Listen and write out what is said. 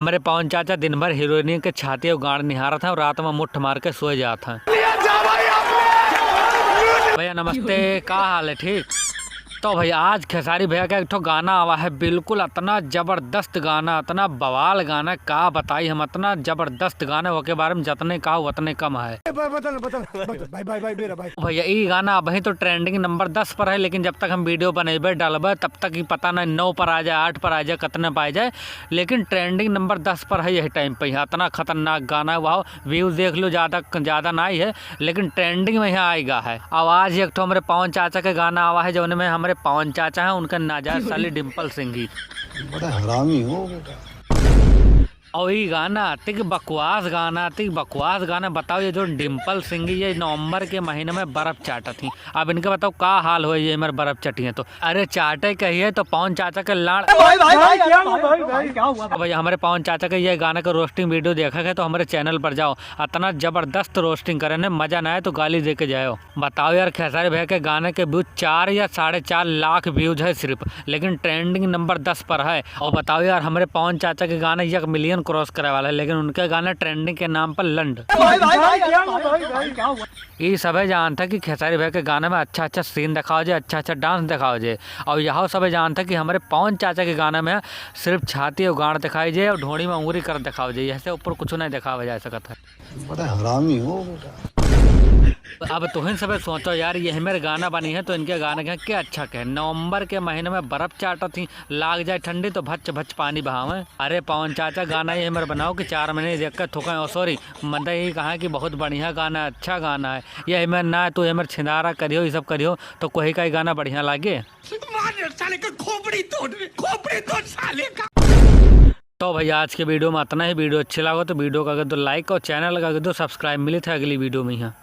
मेरे पवन चाचा दिन भर हीरोइन के छाती और गाड़ निहारा था और रात में मुट्ठ मार के सोए जाता है। भैया नमस्ते, का हाल है? ठीक। तो भैया आज खेसारी भैया का एक ठो गाना आवा है, बिल्कुल इतना जबरदस्त गाना, इतना बवाल गाना, का बताई हम। इतना जबरदस्त गाना हो के बारे में जितने कहा उतने कम है। भैया ये गाना अब ही तो ट्रेंडिंग नंबर 10 पर है, लेकिन जब तक हम वीडियो बनेबे डालबे तब तक ही पता नहीं 9 पर आ जाए, 8 पर आ जाए, कितने पाए जाए, लेकिन ट्रेंडिंग नंबर 10 पर है यही टाइम पे। इतना खतरनाक गाना है, वाह। व्यूज देख लो, ज़्यादा नहीं है, लेकिन ट्रेंडिंग में यहाँ आएगा है। अब आज एक ठो हमारे पवन चाचा के गाना आवा है, जो में हमारे पवन चाचा है उनका नाजायज साली डिम्पल सिंह ही। बड़ा हरामी हो बेटा। और ये गाना तिक बकवास गाना बताओ। ये जो डिम्पल सिंह ये नवंबर के महीने में बर्फ चाटा थी। अब इनके बताओ का हाल हो, ये मेरे बर्फ चटी है तो अरे चाटे कहिए तो पवन चाचा के लाड़। भैया हमारे पवन चाचा के ये गाना का रोस्टिंग वीडियो देखा है तो हमारे चैनल पर जाओ, इतना जबरदस्त रोस्टिंग करे ने, मजा ना आए तो गाली दे के जाओ। बताओ यार, खेसारी भैया के गाने के व्यूज 4 या 4.5 लाख व्यूज है सिर्फ, लेकिन ट्रेंडिंग नंबर 10 पर है। और बताओ यार, हमारे पवन चाचा के गाने 1 मिलियन क्रॉस करे वाला है, लेकिन उनके गाना ट्रेंडिंग के नाम पर लंड। ये सब जानता कि खेसारी भैया के गाने में अच्छा सीन दिखाओ जाए, अच्छा डांस दिखाओ जाए। और यह सब जानता कि हमारे पवन चाचा के गाने में सिर्फ छाती और गांड दिखाई जाए और ढोड़ी में उंगली कर दिखाओ जाए, ऐसे ऊपर कुछ नहीं दिखावा जा सकता है। बड़ा हरामी हो बेटा। अब तुम सब सोचो यार, ये मेरे गाना बनी है तो इनके गाने के क्या अच्छा कहे। नवंबर के महीने में बर्फ चाटा थी, लाग जाए ठंडी तो भच भच पानी बहावे। अरे पवन चाचा गाना ये मेरे बनाओ कि 4 महीने देख कर थोका। सॉरी, मतलब ये कहा कि बहुत बढ़िया गाना है, अच्छा गाना है। ये मेरे ना तो ये मेरे छिंदारा करियो, ये सब करियो तो कोई का ही गाना बढ़िया लागे। तो भैया आज के वीडियो में इतना ही। वीडियो अच्छी लगा तो वीडियो का अगर तो लाइक और चैनल का अगर तो सब्सक्राइब। मिली थे अगली वीडियो में यहाँ।